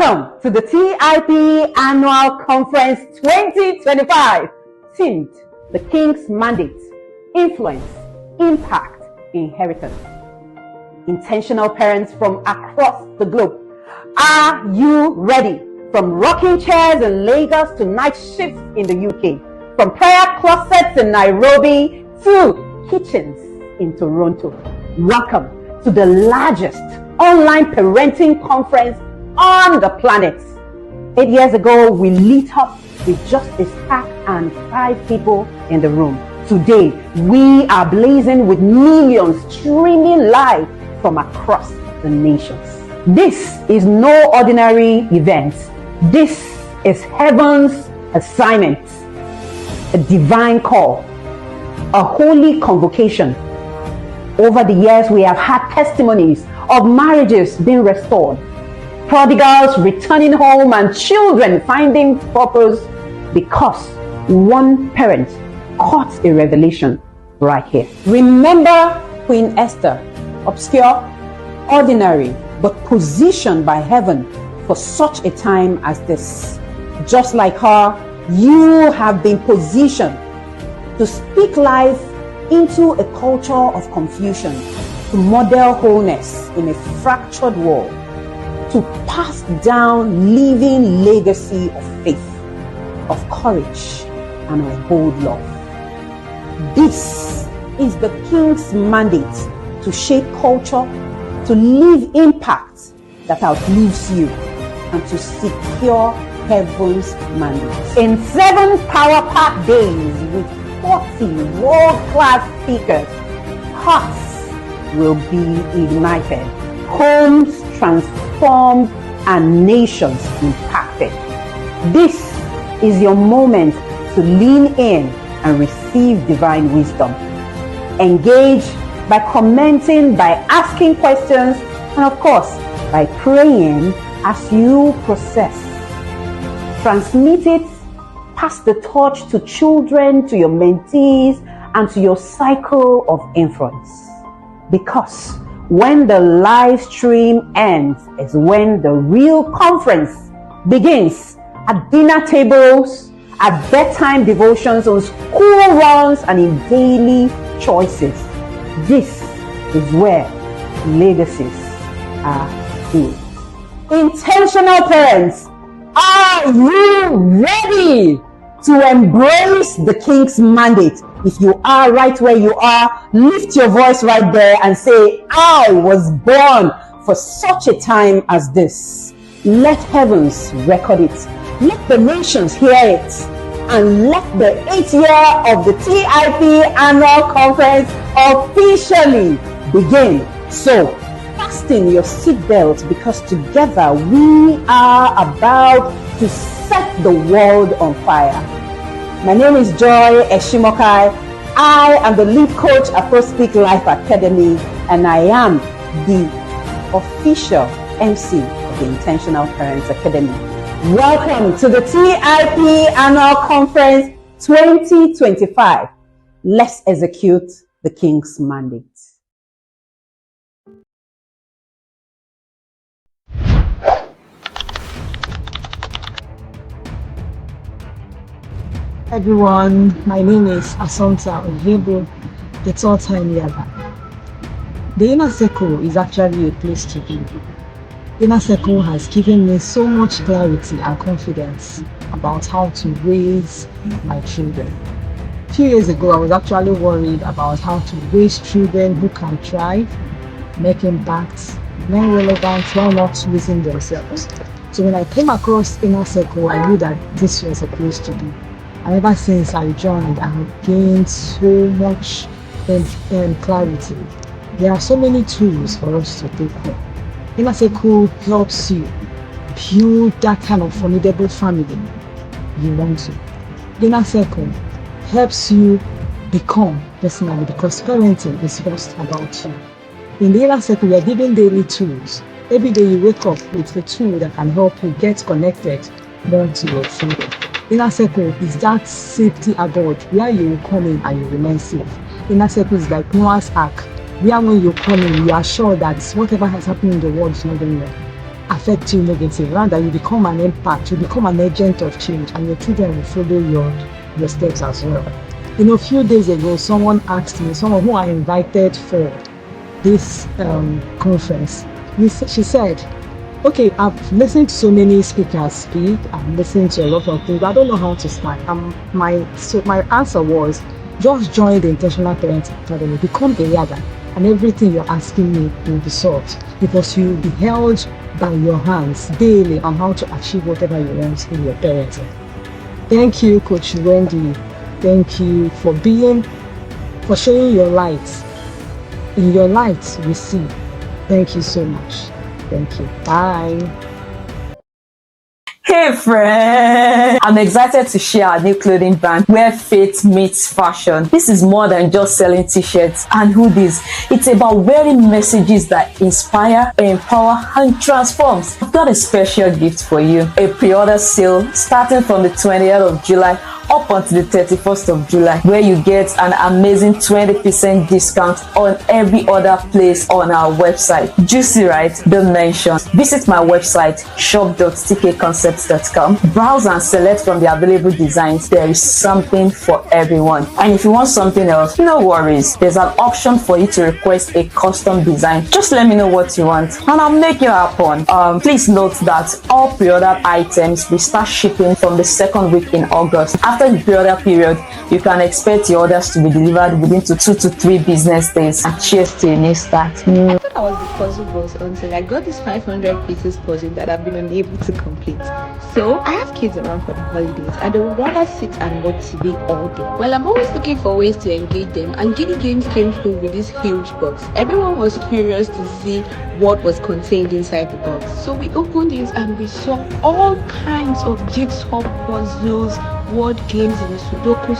Welcome to the TIP Annual Conference 2025, themed The King's Mandate, Influence, Impact, Inheritance. Intentional parents from across the globe, are you ready? From rocking chairs in Lagos to night shifts in the UK, from prayer closets in Nairobi to kitchens in Toronto. Welcome to the largest online parenting conference on the planet. 8 years ago, we lit up with just a stack and 5 people in the room. Today, we are blazing with millions streaming live from across the nations. This is no ordinary event. This is heaven's assignment, a divine call, a holy convocation. Over the years, we have had testimonies of marriages being restored, prodigals returning home, and children finding purpose because one parent caught a revelation right here. Remember Queen Esther, obscure, ordinary, but positioned by heaven for such a time as this. Just like her, you have been positioned to speak life into a culture of confusion, to model wholeness in a fractured world, to pass down living legacy of faith, of courage, and of bold love. This is the King's mandate to shape culture, to leave impact that outlives you, and to secure heaven's mandate. In 7 power-packed days with 40 world-class speakers, hearts will be ignited, homes transformed, and nations impacted. This is your moment to lean in and receive divine wisdom. Engage by commenting, by asking questions, and of course, by praying as you process. Transmit it, pass the torch to children, to your mentees, and to your cycle of influence. Because when the live stream ends is when the real conference begins, at dinner tables, at bedtime devotions, on school runs, and in daily choices. This is where legacies are built. Intentional parents, are you ready to embrace the King's mandate? If you are right where you are, lift your voice right there and say, I was born for such a time as this. Let heavens record it. Let the nations hear it. And let the 8th year of the TIP Annual Conference officially begin. So, fasten your seatbelt, because together we are about to set the world on fire. My name is Joy Eshimokai. I am the lead coach at Speak Life Academy, and I am the official MC of the Intentional Parents Academy. Welcome to the TIP Annual Conference 2025. Let's execute the King's mandate. Everyone, my name is Asanta Ojebo, the third-time Yaba. The Inner Circle is actually a place to be. Inner Circle has given me so much clarity and confidence about how to raise my children. A few years ago, I was actually worried about how to raise children who can thrive, make impact, remain relevant while not losing themselves. So when I came across Inner Circle, I knew that this was a place to be. And ever since I joined, I have gained so much clarity. There are so many tools for us to take home. Inner Circle helps you build that kind of formidable family you want to. Inner Circle helps you become personally, because parenting is first about you. In the Inner Circle, we are given daily tools. Every day you wake up with a tool that can help you get connected more to your children. Inner Circle is that safety abode where you will come in and you remain safe. Inner Circle is like Noah's Ark, where when you come in, you are sure that whatever has happened in the world is not going wrong. affect you negatively, rather you become an impact, you become an agent of change, and your children will follow your steps as well. You know, a few days ago, someone asked me, someone who I invited for this conference, she said, okay, I've listened to so many speakers speak, I've listened to a lot of things, but I don't know how to start. My answer was, just join the Intentional Parent Academy, become a yada, and everything you're asking me will be solved, because you'll be held by your hands daily on how to achieve whatever you want in your parenting. Thank you, Coach Wendy. Thank you for showing your light. In your light, we see. Thank you so much. Thank you. Bye. Hey friend! I'm excited to share our new clothing brand where faith meets fashion. This is more than just selling t-shirts and hoodies. It's about wearing messages that inspire, empower, and transforms. I've got a special gift for you. A pre-order sale starting from the 20th of July up until the 31st of July, where you get an amazing 20% discount on every other place on our website. Juicy, right? Don't mention. Visit my website, shop.tkconcepts.com. Browse and select from the available designs. There is something for everyone. And if you want something else, no worries. There's an option for you to request a custom design. Just let me know what you want and I'll make it happen. Please note that all pre-ordered items will start shipping from the second week in August. After the pre-order period, you can expect your orders to be delivered within 2 to 3 business days. And cheers to a new start. I thought I was the puzzle boss until I got this 500 pieces puzzle that I've been unable to complete. So I have kids around for the holidays and they would rather sit and watch TV all day. Well, I'm always looking for ways to engage them, and Giddy Games came through with this huge box. Everyone was curious to see what was contained inside the box. So we opened it and we saw all kinds of jigsaw puzzles, word games in the Sudoku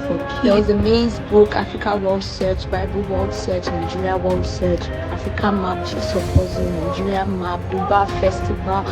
for kids. There was a maze book, Africa World Search, Bible World Search, Nigeria World Search, Africa Map, Jigsaw Puzzle, Nigeria Map, Dubai Festival.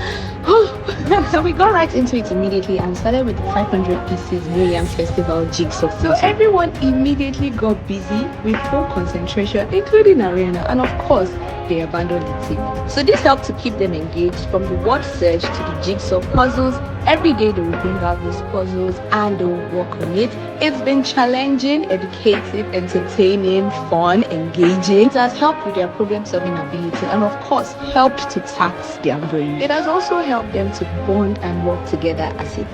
So we got right into it immediately and started with the 500 pieces Miriam Festival Jigsaw. So everyone immediately got busy with full concentration, including Ariana, and of course, they abandoned the team. So this helped to keep them engaged from the word search to the jigsaw puzzles. Every day they will bring out these puzzles and they will work on it. It's been challenging, educative, entertaining, fun, engaging. It has helped with their problem-solving ability and of course helped to tax their brain. It has also helped them to bond and work together as it.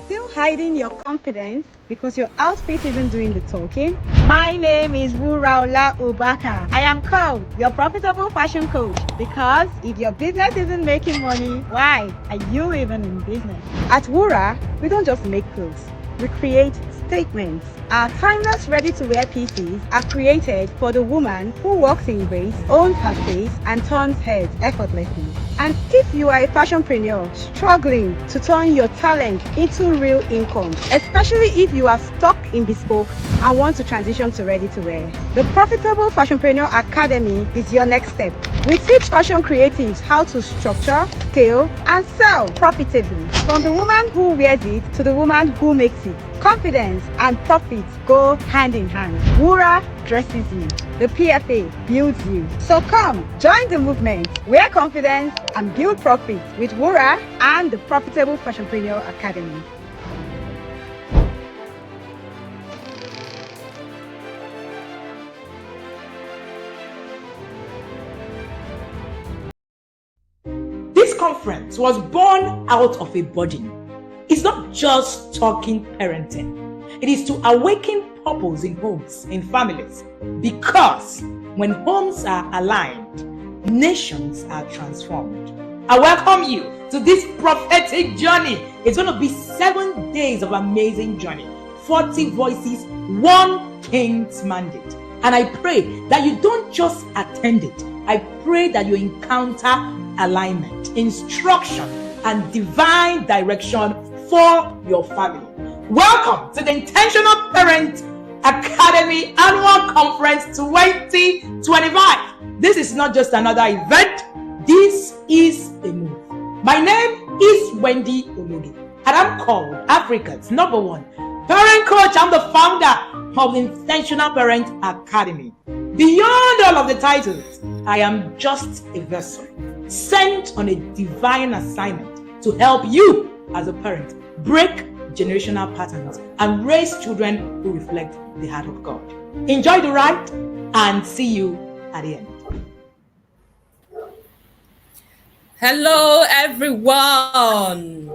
Still hiding your confidence because your outfit isn't doing the talking? My name is Wuraola Obaka. I am called your profitable fashion coach because if your business isn't making money, why are you even in business? At Wura, we don't just make clothes, we create statements. Our timeless ready-to-wear pieces are created for the woman who walks in grace, owns her space, and turns heads effortlessly. And if you are a fashionpreneur struggling to turn your talent into real income, especially if you are stuck in bespoke and want to transition to ready-to-wear, the Profitable Fashionpreneur Academy is your next step. We teach fashion creatives how to structure, scale, and sell profitably. From the woman who wears it to the woman who makes it. Confidence and profit go hand in hand. Wura dresses you. The PFA builds you. So come, join the movement. Wear confidence and build profit with Wura and the Profitable Fashionpreneur Academy. This conference was born out of a burden. It's not just talking parenting. It is to awaken purpose in homes, in families. Because when homes are aligned, nations are transformed. I welcome you to this prophetic journey. It's going to be 7 days of amazing journey. 40 voices, one king's mandate. And I pray that you don't just attend it. I pray that you encounter alignment, instruction, and divine direction for your family. Welcome to the Intentional Parent Academy Annual Conference 2025. This is not just another event. This is a move. My name is Wendy Ologi, and I'm called Africa's #1 parent coach. I'm the founder of the Intentional Parent Academy. Beyond all of the titles, I am just a vessel sent on a divine assignment to help you as a parent break generational patterns and raise children who reflect the heart of God. Enjoy the ride and see you at the end. Hello, everyone.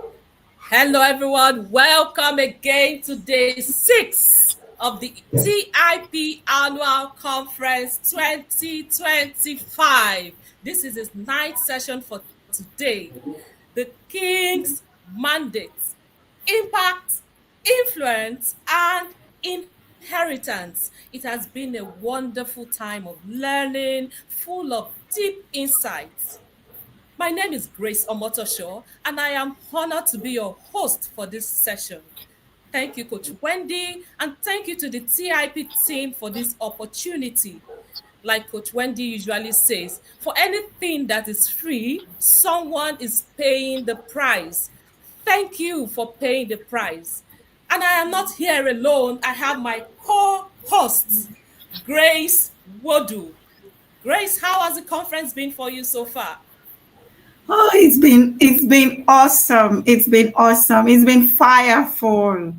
Hello, everyone. Welcome again to day 6 of the TIP Annual Conference 2025. This is its 9th session for today. The King's Mandate, Impact, Influence, and Inheritance. It has been a wonderful time of learning, full of deep insights. My name is Grace Omotosho, and I am honored to be your host for this session. Thank you, Coach Wendy, and thank you to the TIP team for this opportunity. Like Coach Wendy usually says, for anything that is free, someone is paying the price. Thank you for paying the price. And I am not here alone. I have my co-host, Grace Wodu. Grace, how has the conference been for you so far? Oh, it's been awesome. It's been awesome. It's been fireful.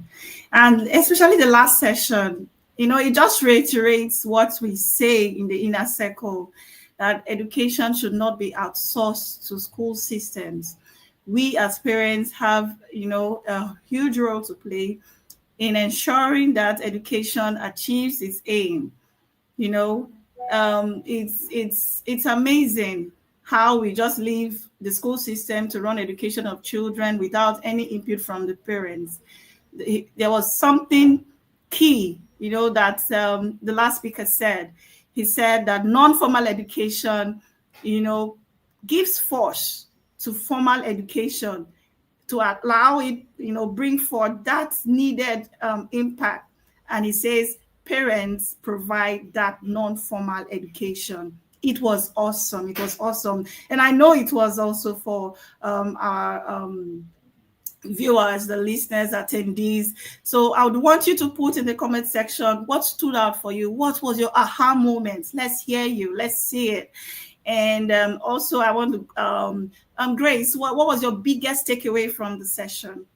And especially the last session, it just reiterates what we say in the inner circle, that education should not be outsourced to school systems. We as parents have, a huge role to play in ensuring that education achieves its aim. It's amazing how we just leave the school system to run education of children without any input from the parents. There was something key, that the last speaker said. He said that non-formal education, gives force to formal education to allow it, bring forth that needed impact. And he says parents provide that non-formal education. It was awesome. It was awesome. And I know it was also for our viewers, the listeners, attendees. So I would want you to put in the comment section what stood out for you. What was your aha moment? Let's hear you. Let's see it. And also, I want to, Grace, what was your biggest takeaway from the session?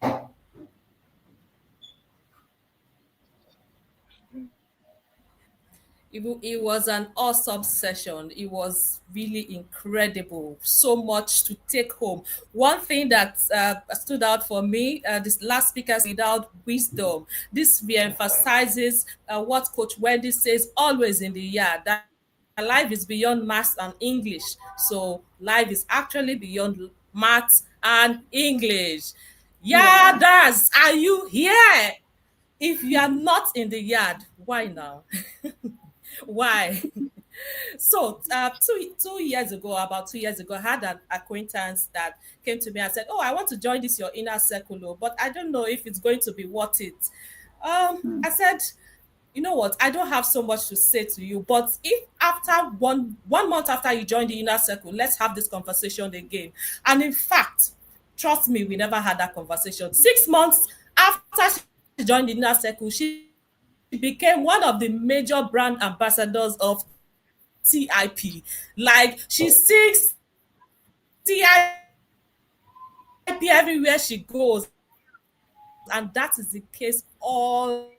It was an awesome session. It was really incredible. So much to take home. One thing that stood out for me, this last speaker, without wisdom. This re-emphasizes what Coach Wendy says always in the yard, that life is beyond maths and English. So life is actually beyond maths and English. Yarders, are you here? If you are not in the yard, why now? Why? So, 2 years ago, about 2 years ago, I had an acquaintance that came to me and said, "Oh, I want to join this your inner circle, but I don't know if it's going to be worth it." I said, "You know what? I don't have so much to say to you, but if after one month after you join the inner circle, let's have this conversation again." And in fact, trust me, we never had that conversation. 6 months after she joined the inner circle, she became one of the major brand ambassadors of TIP. Like, she sings TIP everywhere she goes, and that is the case all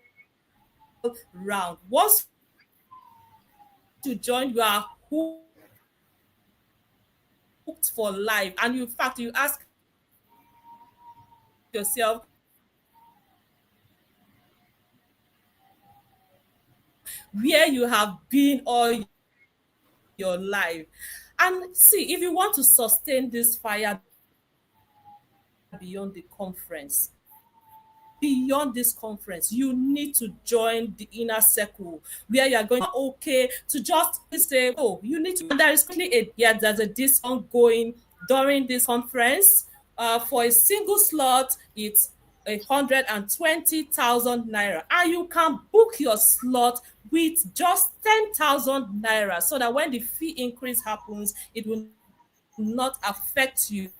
round. Once you join, you are hooked for life, and in fact, you ask yourself, where you have been all your life. And see, if you want to sustain this fire beyond the conference, you need to join the inner circle, where you are going okay to just say, "Oh, you need to." And there is currently there's a discount going during this conference. For a single slot, it's 120,000 naira, and you can book your slot with just 10,000 naira, so that when the fee increase happens, it will not affect you.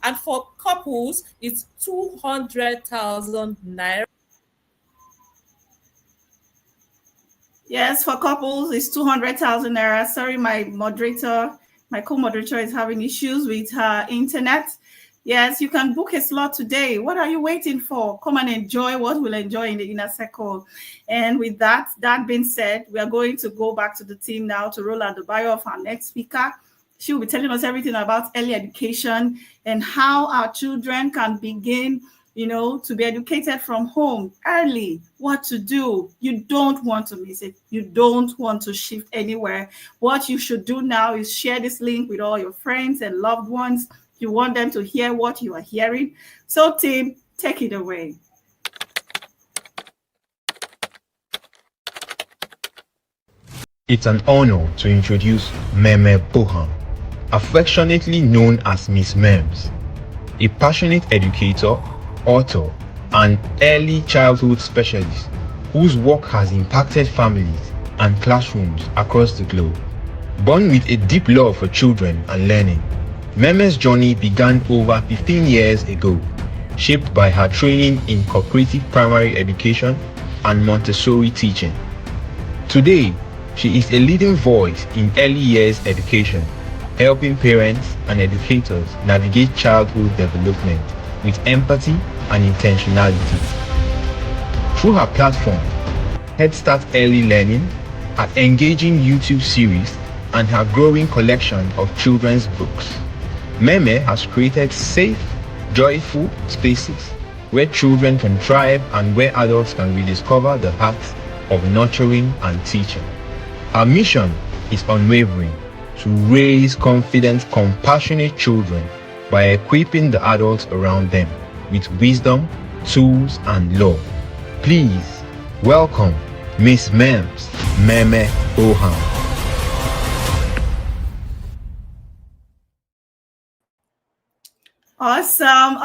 And for couples, it's 200,000 naira. Yes, for couples, it's 200,000 naira. Sorry, my co-moderator is having issues with her internet. Yes, you can book a slot today. What are you waiting for? Come and enjoy what we'll enjoy in the inner circle. And with that being said, we are going to go back to the team now to roll out the bio of our next speaker. She will be telling us everything about early education and how our children can begin, to be educated from home early, what to do. You don't want to miss it. You don't want to shift anywhere. What you should do now is share this link with all your friends and loved ones. You want them to hear what you are hearing. So, team, take it away. It's an honor to introduce Meme Boham, affectionately known as Miss Mems, a passionate educator, author, and early childhood specialist whose work has impacted families and classrooms across the globe. Born with a deep love for children and learning, Meme's journey began over 15 years ago, shaped by her training in cooperative primary education and Montessori teaching. Today, she is a leading voice in early years education, helping parents and educators navigate childhood development with empathy and intentionality. Through her platform, Head Start Early Learning, her engaging YouTube series, and her growing collection of children's books, Meme has created safe, joyful spaces where children can thrive and where adults can rediscover the heart of nurturing and teaching. Her mission is unwavering: to raise confident, compassionate children by equipping the adults around them with wisdom, tools, and love. Please welcome Miss Mems, Meme Boham. Awesome.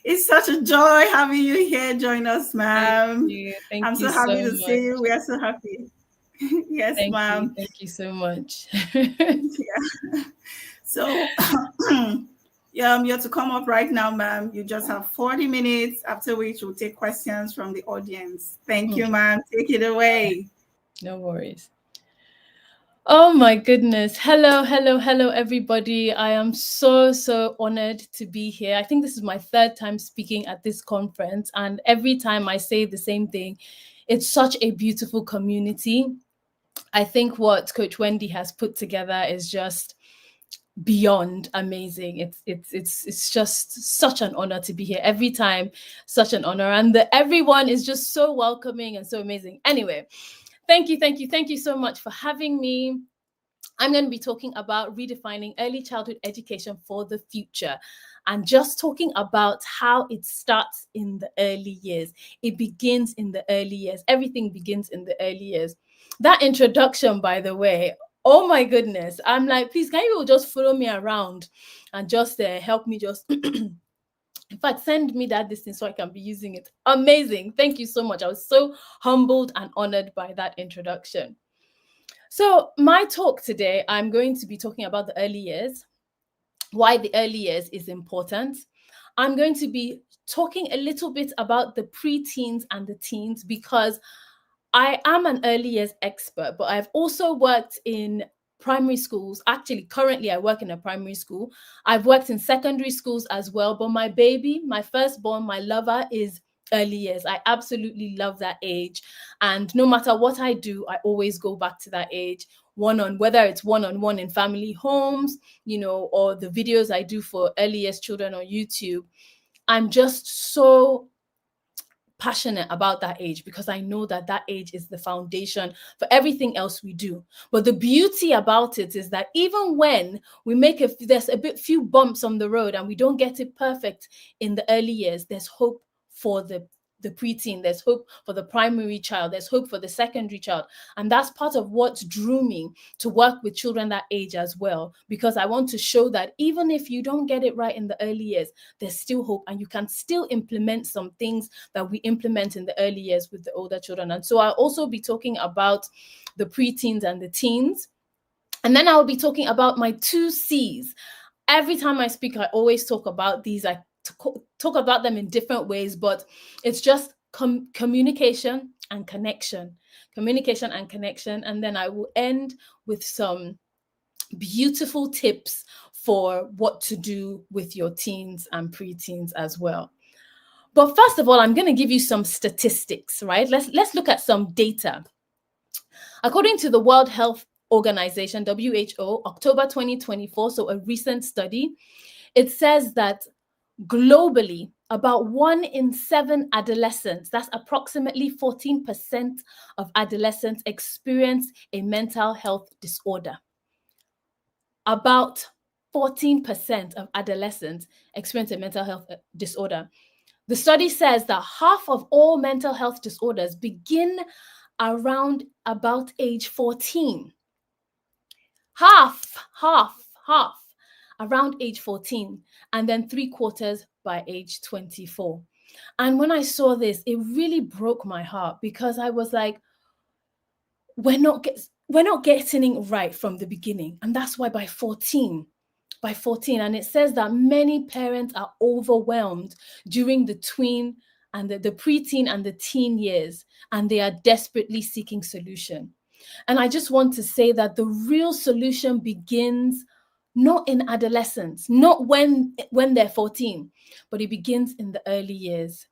It's such a joy having you here. Join us, ma'am. Thank I'm you so happy so to see you. We are so happy. Yes, ma'am. Thank you so much. Yeah. So, you have to come up right now, ma'am. You just have 40 minutes, after which we'll take questions from the audience. Thank you, ma'am. Take it away. No worries. Oh my goodness. Hello, everybody. I am so honored to be here. I think this is my third time speaking at this conference, and every time I say the same thing. It's such a beautiful community. I think what Coach Wendy has put together is just beyond amazing. It's just such an honor to be here every time. Such an honor, and everyone is just so welcoming and so amazing. Anyway, thank you so much for having me. I'm going to be talking about redefining early childhood education for the future, and just talking about how it starts in the early years. It begins in the early years. Everything begins in the early years. That introduction, by the way, oh my goodness. I'm like, please, can you just follow me around and just help me just... In fact, send me that distance so I can be using it. Amazing. Thank you so much. I was so humbled and honored by that introduction. So my talk today, I'm going to be talking about the early years, why the early years is important. I'm going to be talking a little bit about the preteens and the teens, because I am an early years expert, but I've also worked in primary schools. Actually, currently I work in a primary school. I've worked in secondary schools as well, but my baby, my firstborn, my lover is early years. I absolutely love that age. And no matter what I do, I always go back to that age, whether it's one-on-one in family homes, or the videos I do for early years children on YouTube. I'm just so passionate about that age, because I know that age is the foundation for everything else we do. But the beauty about it is that even when we there's a few bumps on the road and we don't get it perfect in the early years, there's hope for the preteen, there's hope for the primary child, there's hope for the secondary child. And that's part of what drew me to work with children that age as well, because I want to show that even if you don't get it right in the early years, there's still hope, and you can still implement some things that we implement in the early years with the older children. And so I'll also be talking about the preteens and the teens. And then I'll be talking about my 2 C's. Every time I speak, I always talk about these. I talk about them in different ways, but it's just communication, and connection. Communication and connection. And then I will end with some beautiful tips for what to do with your teens and preteens as well. But first of all, I'm going to give you some statistics, right? Let's look at some data. According to the World Health Organization, WHO, October 2024, so a recent study, it says that globally, about 1 in 7 adolescents, that's approximately 14% of adolescents, experience a mental health disorder. About 14% of adolescents experience a mental health disorder. The study says that half of all mental health disorders begin around about age 14. Half around age 14, and then 3/4 by age 24. And when I saw this, it really broke my heart, because I was like, we're not getting it right from the beginning. And that's why by 14, and it says that many parents are overwhelmed during the tween and the preteen and the teen years, and they are desperately seeking solution. And I just want to say that the real solution begins not in adolescence, not when they're 14, but it begins in the early years.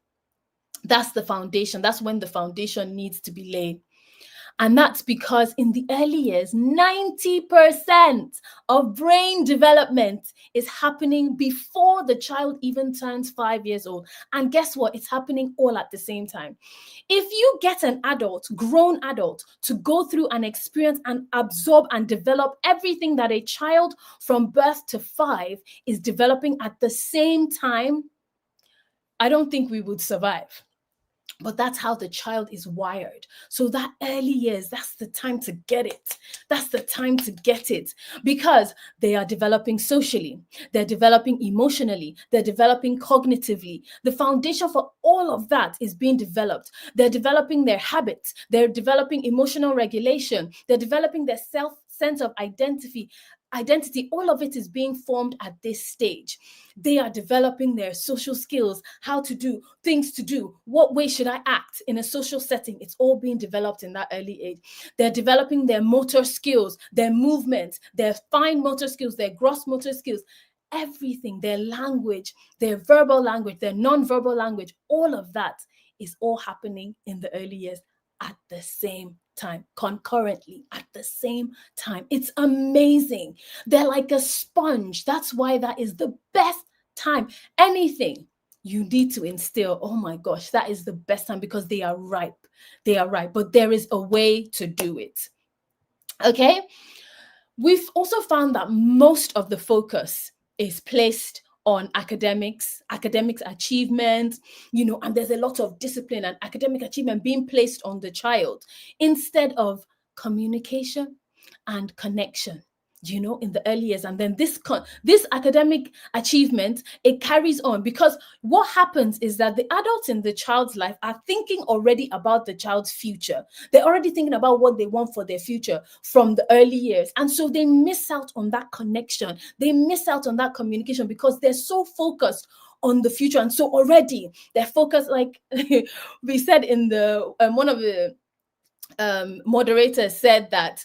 That's the foundation. That's when the foundation needs to be laid. And that's because in the early years, 90% of brain development is happening before the child even turns 5 years old. And guess what? It's happening all at the same time. If you get an adult, grown adult, to go through and experience and absorb and develop everything that a child from birth to 5 is developing at the same time, I don't think we would survive. But that's how the child is wired. So that early years, that's the time to get it. That's the time to get it, because they are developing socially, they're developing emotionally, they're developing cognitively. The foundation for all of that is being developed. They're developing their habits, they're developing emotional regulation, they're developing their sense of identity. All of it is being formed at this stage. They are developing their social skills, how to do things, to do what way should I act in a social setting. It's all being developed in that early age. They're developing their motor skills, their movement, their fine motor skills, their gross motor skills, everything, their language, their verbal language, their non-verbal language. All of that is all happening in the early years at the same time, concurrently, at the same time. It's amazing. They're like a sponge. That's why that is the best time. Anything you need to instill, oh my gosh, that is the best time, because they are ripe. They are ripe, but there is a way to do it. Okay? We've also found that most of the focus is placed on academic achievement, and there's a lot of discipline and academic achievement being placed on the child instead of communication and connection, in the early years. And then this academic achievement, it carries on, because what happens is that the adults in the child's life are thinking already about the child's future. They're already thinking about what they want for their future from the early years. And so they miss out on that connection. They miss out on that communication, because they're so focused on the future. And so already they're focused, like we said in the one of the moderators said that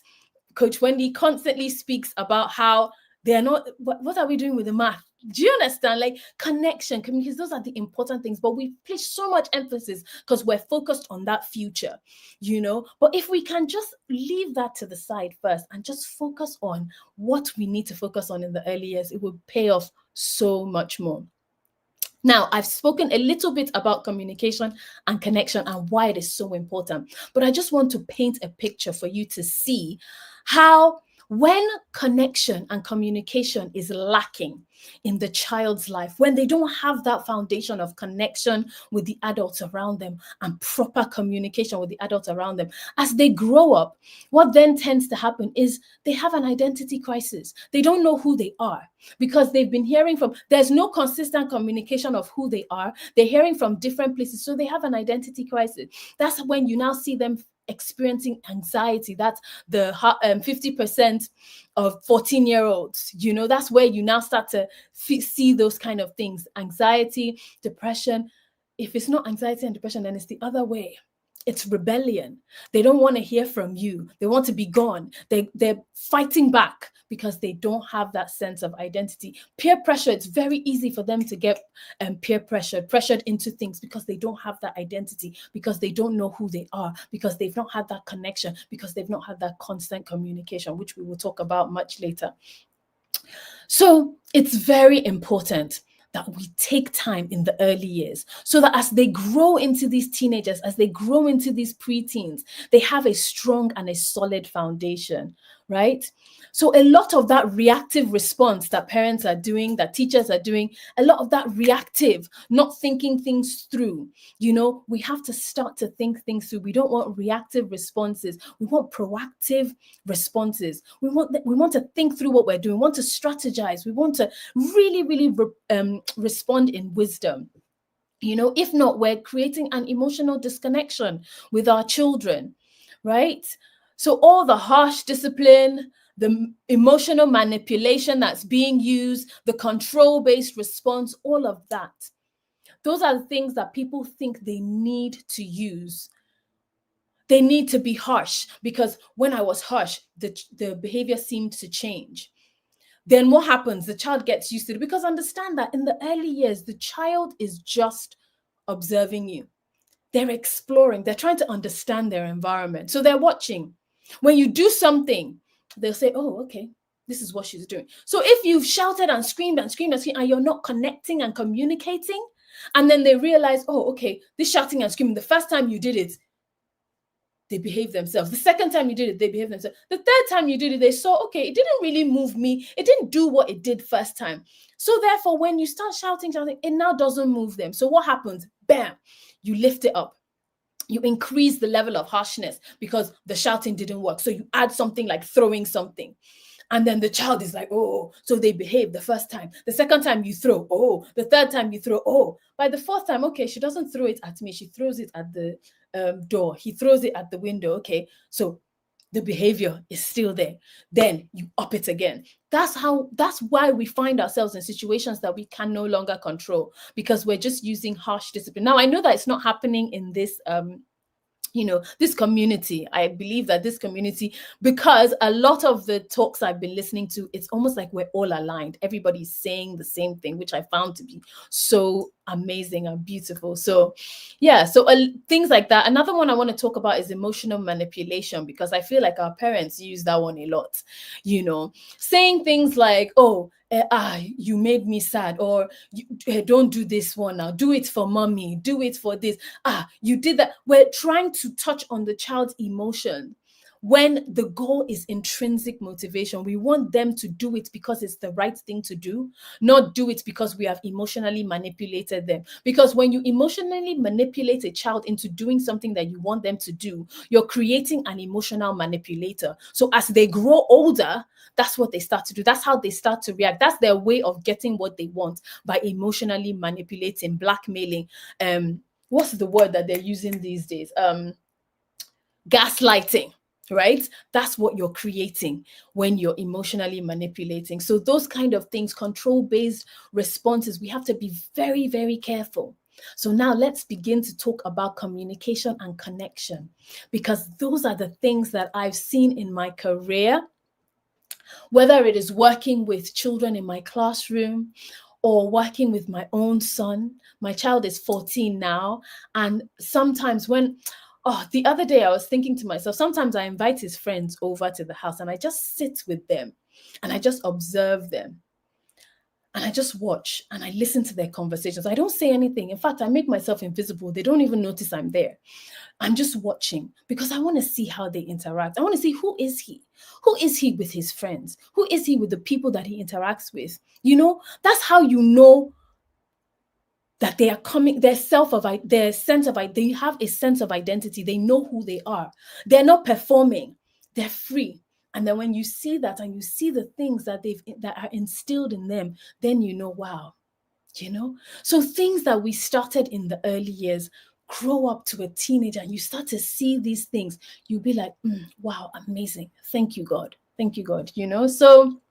Coach Wendy constantly speaks about how they're not, what are we doing with the math? Do you understand? Like connection, communication, those are the important things, but we place so much emphasis because we're focused on that future, But if we can just leave that to the side first and just focus on what we need to focus on in the early years, it will pay off so much more. Now, I've spoken a little bit about communication and connection and why it is so important, but I just want to paint a picture for you to see how when connection and communication is lacking in the child's life, when they don't have that foundation of connection with the adults around them and proper communication with the adults around them, as they grow up, what then tends to happen is they have an identity crisis. They don't know who they are because they've been hearing there's no consistent communication of who they are. They're hearing from different places, so they have an identity crisis. That's when you now see them experiencing anxiety. That's the 50% of 14-year-olds. That's where you now start to see those kind of things: anxiety, depression. If it's not anxiety and depression, then it's the other way. It's rebellion. They don't want to hear from you. They want to be gone. They're fighting back because they don't have that sense of identity. Peer pressure, it's very easy for them to get pressured into things because they don't have that identity, because they don't know who they are, because they've not had that connection, because they've not had that constant communication, which we will talk about much later. So it's very important that we take time in the early years so that as they grow into these teenagers, as they grow into these preteens, they have a strong and a solid foundation, right? So a lot of that reactive response that parents are doing, that teachers are doing, a lot of that reactive, not thinking things through, we have to start to think things through. We don't want reactive responses. We want proactive responses. We want to think through what we're doing. We want to strategize. We want to really, really respond in wisdom. If not, we're creating an emotional disconnection with our children, right? So all the harsh discipline, the emotional manipulation that's being used, the control-based response, all of that, those are the things that people think they need to use. They need to be harsh because when I was harsh, the behavior seemed to change. Then what happens? The child gets used to it, because understand that in the early years, the child is just observing you. They're exploring. They're trying to understand their environment. So they're watching. When you do something, they'll say, oh, okay, this is what she's doing. So if you've shouted and screamed and screamed and screamed and you're not connecting and communicating, and then they realize, oh, okay, this shouting and screaming, the first time you did it, they behave themselves. The second time you did it, they behave themselves. The third time you did it, they saw, okay, it didn't really move me. It didn't do what it did first time. So therefore, when you start shouting, it now doesn't move them. So what happens? Bam, you lift it up. You increase the level of harshness because the shouting didn't work. So you add something like throwing something. And then the child is like, oh, so they behave the first time. The second time you throw, oh. The third time you throw, oh. By the fourth time, okay, she doesn't throw it at me. She throws it at the door. He throws it at the window. Okay, so the behavior is still there. Then you up it again. That's why we find ourselves in situations that we can no longer control, because we're just using harsh discipline. Now, I know that it's not happening in this this community. I believe that this community, because a lot of the talks I've been listening to, it's almost like we're all aligned. Everybody's saying the same thing, which I found to be so amazing and beautiful. So yeah, so things like that. Another one I want to talk about is emotional manipulation, because I feel like our parents use that one a lot, saying things like, oh, you made me sad, or don't do this one now, do it for mommy, do it for this, you did that. We're trying to touch on the child's emotion when the goal is intrinsic motivation. We want them to do it because it's the right thing to do, not do it because we have emotionally manipulated them. Because when you emotionally manipulate a child into doing something that you want them to do, you're creating an emotional manipulator. So as they grow older, that's what they start to do. That's how they start to react. That's their way of getting what they want, by emotionally manipulating, blackmailing. What's the word that they're using these days? Gaslighting. Right? That's what you're creating when you're emotionally manipulating. So those kind of things, control-based responses, we have to be very, very careful. So now let's begin to talk about communication and connection, because those are the things that I've seen in my career, whether it is working with children in my classroom or working with my own son. My child is 14 now, and sometimes the other day I was thinking to myself, sometimes I invite his friends over to the house and I just sit with them and I just observe them and I just watch and I listen to their conversations. I don't say anything. In fact, I make myself invisible. They don't even notice I'm there. I'm just watching because I want to see how they interact. I want to see, who is he? Who is he with his friends? Who is he with the people that he interacts with? That's how you know that they are coming, they have a sense of identity. They know who they are. They're not performing. They're free. And then when you see that and you see the things that are instilled in them, then wow, So things that we started in the early years grow up to a teenager and you start to see these things. You'll be like, wow, amazing. Thank you, God. Thank you, God. So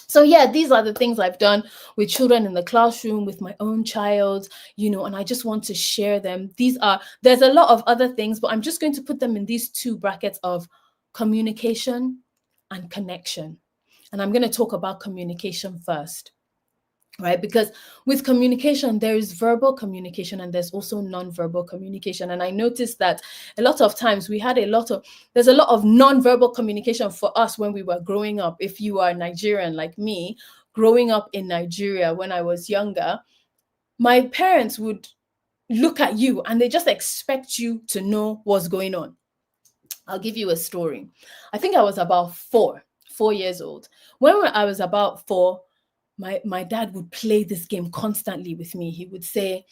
So yeah, these are the things I've done with children in the classroom, with my own child, and I just want to share them. There's a lot of other things, but I'm just going to put them in these two brackets of communication and connection. And I'm going to talk about communication first. Right? Because with communication, there is verbal communication and there's also non-verbal communication. And I noticed that a lot of times there's a lot of non-verbal communication for us when we were growing up. If you are Nigerian like me, growing up in Nigeria when I was younger, my parents would look at you and they just expect you to know what's going on. I'll give you a story. I think I was about 4 years old. When I was about 4, my dad would play this game constantly with me. He would say,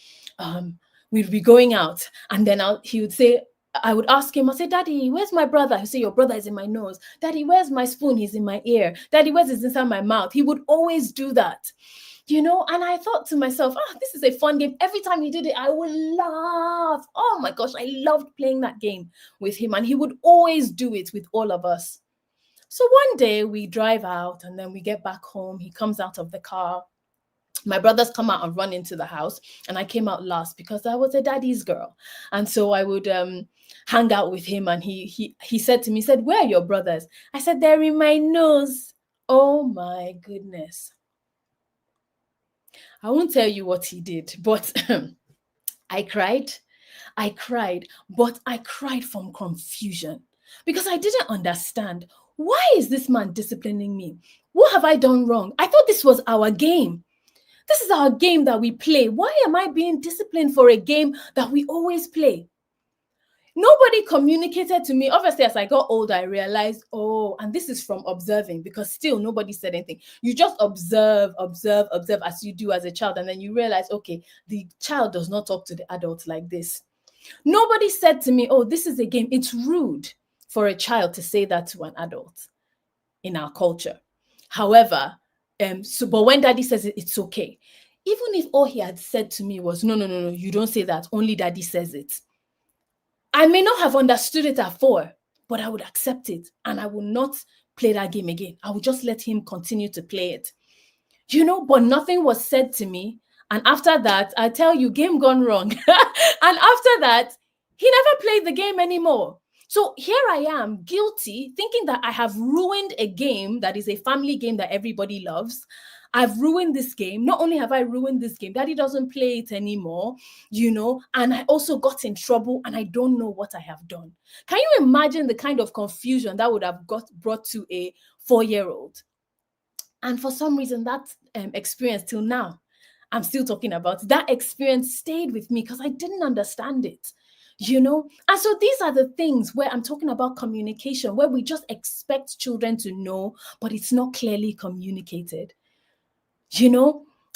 we'd be going out, and then he would say, I would ask him, I say, Daddy, where's my brother? He'd say, your brother is in my nose. Daddy, where's my spoon? He's in my ear. Daddy, where's his inside my mouth? He would always do that. And I thought to myself, this is a fun game. Every time he did it, I would laugh. Oh my gosh, I loved playing that game with him. And he would always do it with all of us. So one day we drive out and then we get back home. He comes out of the car. My brothers come out and run into the house. And I came out last because I was a daddy's girl. And so I would hang out with him. And he said to me, where are your brothers? I said, they're in my nose. Oh my goodness. I won't tell you what he did, but I cried, but I cried from confusion because I didn't understand. Why is this man disciplining me? What have I done wrong? I thought this was our game. This is our game that we play. Why am I being disciplined for a game that we always play? Nobody communicated to me. Obviously, as I got older, I realized, and this is from observing, because still nobody said anything. You just observe as you do as a child. And then you realize, okay, the child does not talk to the adult like this. Nobody said to me, this is a game. It's rude for a child to say that to an adult in our culture. However, but when daddy says it, it's okay. Even if all he had said to me was, no, you don't say that. Only daddy says it. I may not have understood it at 4, but I would accept it and I will not play that game again. I would just let him continue to play it. But nothing was said to me. And after that, I tell you, game gone wrong. And after that, he never played the game anymore. So here I am, guilty, thinking that I have ruined a game that is a family game that everybody loves. I've ruined this game. Not only have I ruined this game, daddy doesn't play it anymore, and I also got in trouble and I don't know what I have done. Can you imagine the kind of confusion that would have brought to a 4-year-old? And for some reason, that experience till now, I'm still talking about, that experience stayed with me because I didn't understand it. And so these are the things where I'm talking about communication, where we just expect children to know, but it's not clearly communicated.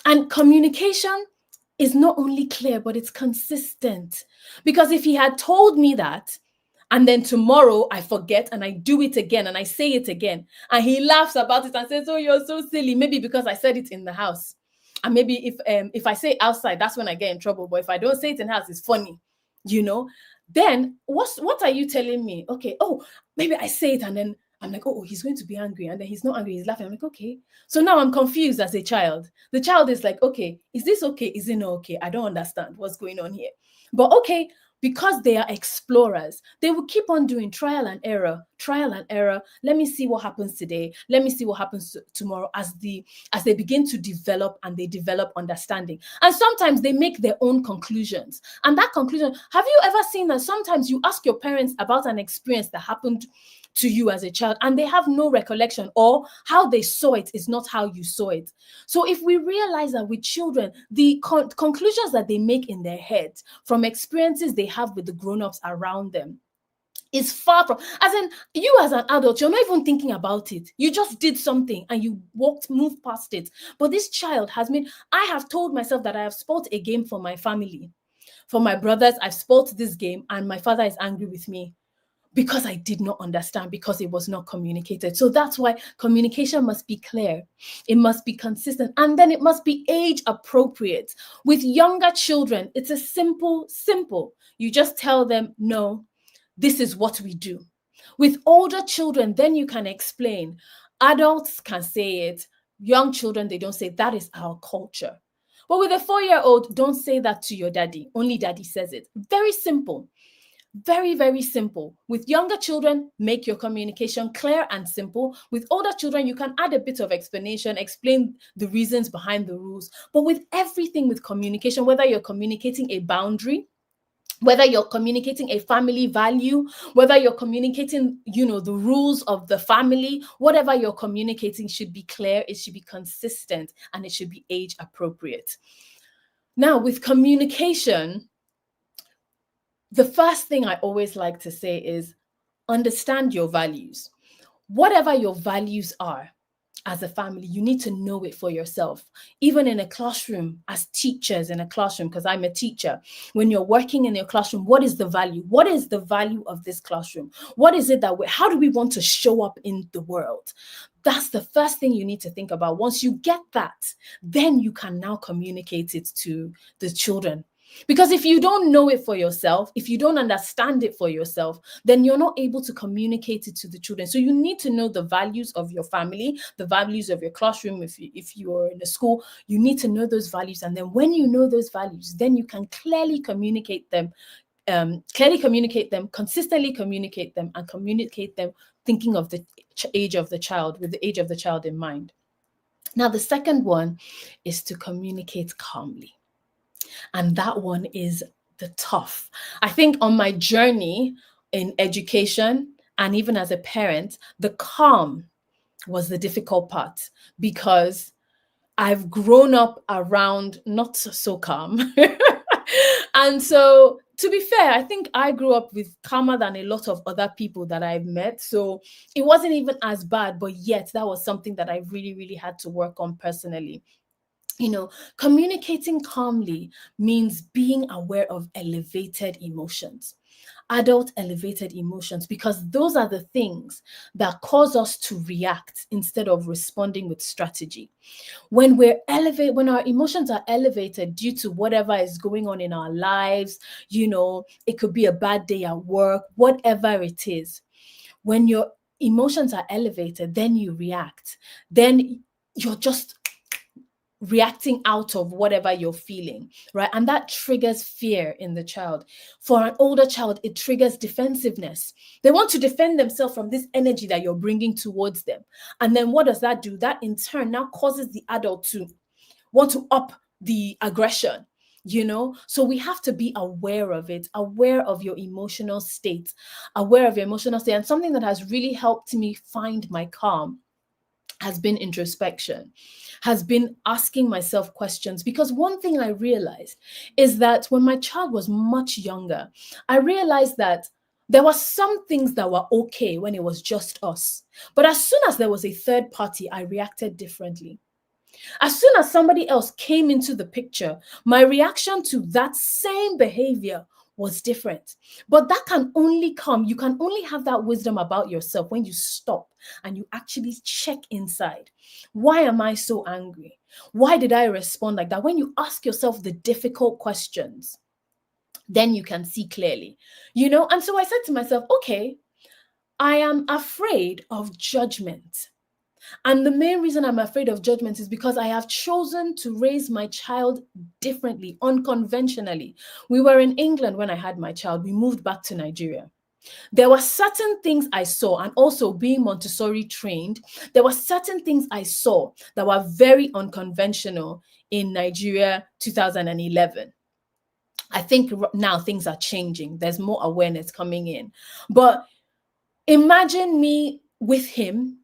And communication is not only clear, but it's consistent. Because if he had told me that, and then tomorrow I forget and I do it again and I say it again, and he laughs about it and says, you're so silly, maybe because I said it in the house. And maybe if I say it outside, that's when I get in trouble. But if I don't say it in the house, it's funny, then what are you telling me? Okay, maybe I say it and then I'm like, he's going to be angry. And then he's not angry, he's laughing. I'm like, okay. So now I'm confused as a child. The child is like, okay, is this okay? Is it not okay? I don't understand what's going on here. But okay, because they are explorers, they will keep on doing trial and error. Let me see what happens today. Let me see what happens tomorrow as they begin to develop and they develop understanding. And sometimes they make their own conclusions. And that conclusion, have you ever seen that sometimes you ask your parents about an experience that happened to you as a child and they have no recollection, or how they saw it is not how you saw it. So if we realize that with children, the conclusions that they make in their heads from experiences they have with the grown-ups around them is far from, as in, you as an adult, you're not even thinking about it. You just did something and you moved past it. But this child I have told myself that I have spoiled a game for my family. For my brothers, I've spoiled this game and my father is angry with me. Because I did not understand, because it was not communicated. So that's why communication must be clear. It must be consistent. And then it must be age appropriate. With younger children, it's a simple. You just tell them, no, this is what we do. With older children, then you can explain. Adults can say it. young children, they don't say that is our culture. But with a 4-year-old, don't say that to your daddy. Only daddy says it. Very simple. Very, very simple. With younger children, make your communication clear and simple. With older children, you can add a bit of explanation, explain the reasons behind the rules. But with everything with communication, whether you're communicating a boundary, whether you're communicating a family value, whether you're communicating, the rules of the family, whatever you're communicating should be clear, it should be consistent, and it should be age appropriate. Now, with communication, the first thing I always like to say is understand your values. Whatever your values are as a family, you need to know it for yourself. Even in a classroom, as teachers in a classroom, because I'm a teacher, when you're working in your classroom, what is the value? What is the value of this classroom? What is it how do we want to show up in the world? That's the first thing you need to think about. Once you get that, then you can now communicate it to the children. Because if you don't know it for yourself, if you don't understand it for yourself, then you're not able to communicate it to the children. So you need to know the values of your family, the values of your classroom. If you're in a school, you need to know those values. And then when you know those values, then you can clearly communicate them, consistently communicate them, and communicate them thinking of the age of the child, with the age of the child in mind. Now, the second one is to communicate calmly. And that one is the tough. I think on my journey in education and even as a parent, the calm was the difficult part, because I've grown up around not so calm. And so, to be fair, I think I grew up with calmer than a lot of other people that I've met. So it wasn't even as bad, but yet that was something that I really, really had to work on personally. Communicating calmly means being aware of elevated emotions, adult elevated emotions, because those are the things that cause us to react instead of responding with strategy. When when our emotions are elevated due to whatever is going on in our lives, it could be a bad day at work, whatever it is. When your emotions are elevated, then you react. Then you're just reacting out of whatever you're feeling, right? And that triggers fear in the child. For an older child, it triggers defensiveness. They want to defend themselves from this energy that you're bringing towards them. And then what does that do? That in turn now causes the adult to want to up the aggression. So we have to be aware of it, aware of your emotional state, And something that has really helped me find my calm has been introspection, has been asking myself questions. Because one thing I realized is that when my child was much younger, I realized that there were some things that were okay when it was just us. But as soon as there was a third party, I reacted differently. As soon as somebody else came into the picture, my reaction to that same behavior was different. But that can only come, you can only have that wisdom about yourself when you stop and you actually check inside. Why am I so angry? Why did I respond like that? When you ask yourself the difficult questions, then you can see clearly, And so I said to myself, okay, I am afraid of judgment. And the main reason I'm afraid of judgment is because I have chosen to raise my child differently, unconventionally. We were in England when I had my child. We moved back to Nigeria. There were certain things I saw, and also being Montessori trained, there were certain things I saw that were very unconventional in Nigeria 2011. I think now things are changing. There's more awareness coming in. But imagine me with him,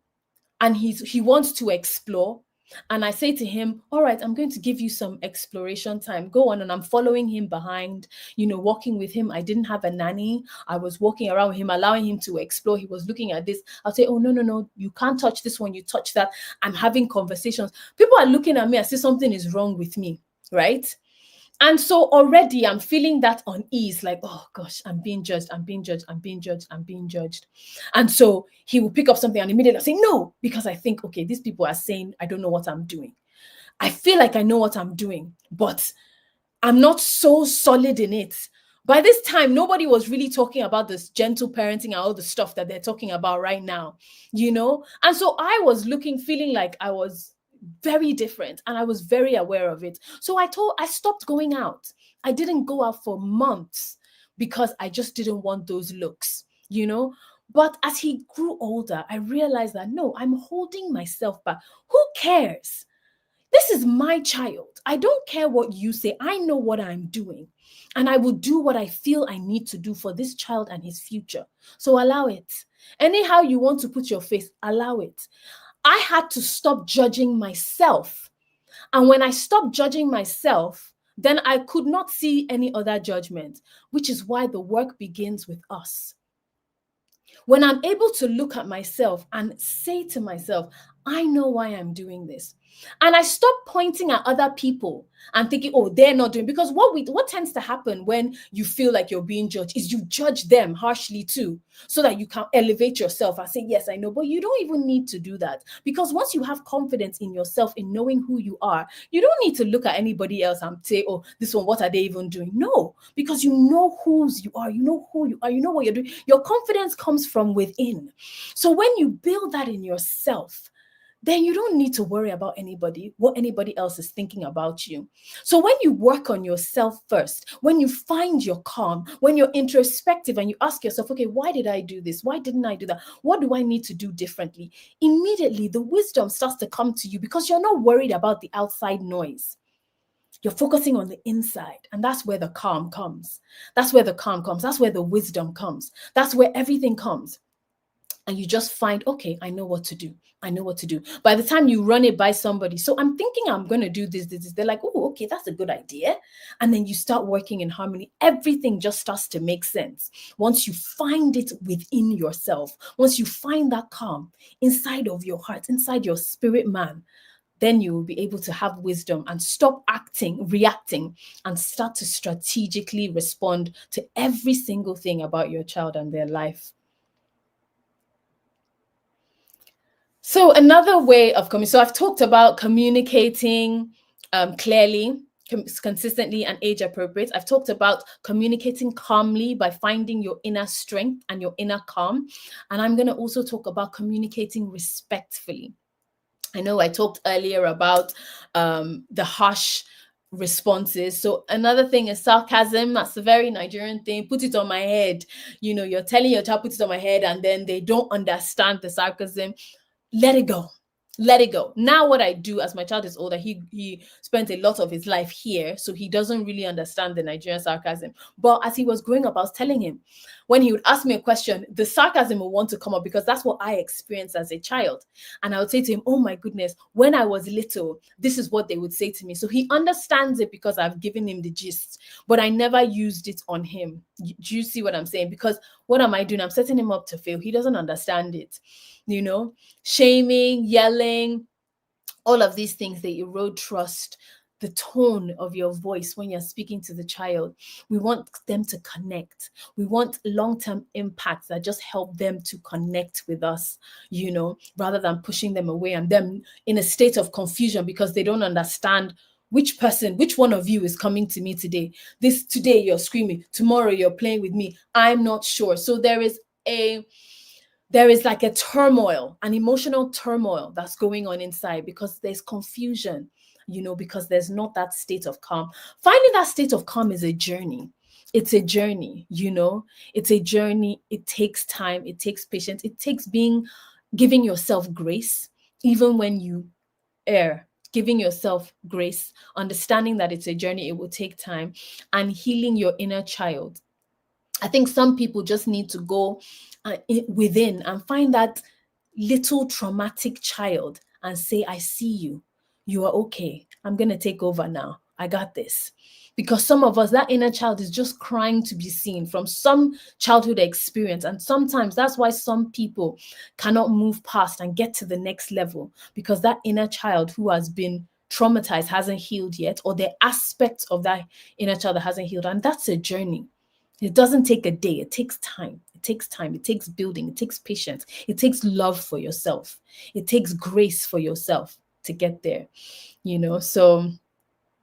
and he wants to explore. And I say to him, all right, I'm going to give you some exploration time. Go on. And I'm following him behind, walking with him. I didn't have a nanny. I was walking around with him, allowing him to explore. He was looking at this. I'll say, oh, no, you can't touch this one. You touch that. I'm having conversations. People are looking at me as if something is wrong with me, right? And so already I'm feeling that unease, like, oh gosh, I'm being judged. And so he will pick up something and immediately say, no, because I think, okay, these people are saying, I don't know what I'm doing. I feel like I know what I'm doing, but I'm not so solid in it. By this time, nobody was really talking about this gentle parenting and all the stuff that they're talking about right now, And so I was feeling like I was very different, and I was very aware of it. So I stopped going out. I didn't go out for months because I just didn't want those looks, you know. But as he grew older, I realized that no, I'm holding myself back. Who cares? This is my child. I don't care what you say. I know what I'm doing, and I will do what I feel I need to do for this child and his future. So allow it. Anyhow you want to put your face, allow it. I had to stop judging myself. And when I stopped judging myself, then I could not see any other judgment, which is why the work begins with us. When I'm able to look at myself and say to myself, I know why I'm doing this. And I stop pointing at other people and thinking, oh, they're not doing, because what tends to happen when you feel like you're being judged is you judge them harshly too, so that you can elevate yourself and say, yes, I know. But you don't even need to do that, because once you have confidence in yourself, in knowing who you are, you don't need to look at anybody else and say, oh, this one, what are they even doing? No, because you know whose you are, you know who you are, you know what you're doing. Your confidence comes from within. So when you build that in yourself, then you don't need to worry about anybody, what anybody else is thinking about you. So when you work on yourself first, when you find your calm, when you're introspective and you ask yourself, okay, why did I do this? Why didn't I do that? What do I need to do differently? Immediately, the wisdom starts to come to you, because you're not worried about the outside noise. You're focusing on the inside, and that's where the calm comes. That's where the calm comes. That's where the wisdom comes. That's where everything comes. And you just find, okay, I know what to do. I know what to do. By the time you run it by somebody, so I'm thinking I'm going to do this. They're like, oh, okay, that's a good idea. And then you start working in harmony. Everything just starts to make sense. Once you find it within yourself, once you find that calm inside of your heart, inside your spirit man, then you will be able to have wisdom and stop reacting, and start to strategically respond to every single thing about your child and their life. So another way of communicating, so I've talked about communicating clearly, consistently, and age appropriate. I've talked about communicating calmly by finding your inner strength and your inner calm. And I'm going to also talk about communicating respectfully. I know I talked earlier about the harsh responses. So another thing is sarcasm. That's a very Nigerian thing. Put it on my head. You know, you're telling your child, put it on my head, and then they don't understand the sarcasm. Let it go. Let it go. Now what I do, as my child is older, he spent a lot of his life here, so he doesn't really understand the Nigerian sarcasm. But as he was growing up, I was telling him, when he would ask me a question, the sarcasm will want to come up, because that's what I experienced as a child. And I would say to him, oh my goodness, when I was little, this is what they would say to me. So he understands it because I've given him the gist, but I never used it on him. Do you see what I'm saying? Because what am I doing? I'm setting him up to fail. He doesn't understand it. You know, shaming, yelling, all of these things, they erode trust. The tone of your voice when you're speaking to the child. We want them to connect. We want long-term impacts that just help them to connect with us, you know, rather than pushing them away and them in a state of confusion because they don't understand which one of you is coming to me today. Today you're screaming, tomorrow you're playing with me. I'm not sure. So there is like a turmoil, an emotional turmoil that's going on inside because there's confusion, you know, because there's not that state of calm. Finding that state of calm is a journey. It's a journey, you know, it's a journey. It takes time. It takes patience. It takes giving yourself grace, even when you err, giving yourself grace, understanding that it's a journey. It will take time, and healing your inner child. I think some people just need to go within and find that little traumatic child and say, I see you. You are okay. I'm going to take over now. I got this. Because some of us, that inner child is just crying to be seen from some childhood experience. And sometimes that's why some people cannot move past and get to the next level, because that inner child who has been traumatized hasn't healed yet, or the aspects of that inner child that hasn't healed. And that's a journey. It doesn't take a day. It takes time. It takes time. It takes building. It takes patience. It takes love for yourself. It takes grace for yourself to get there, you know? So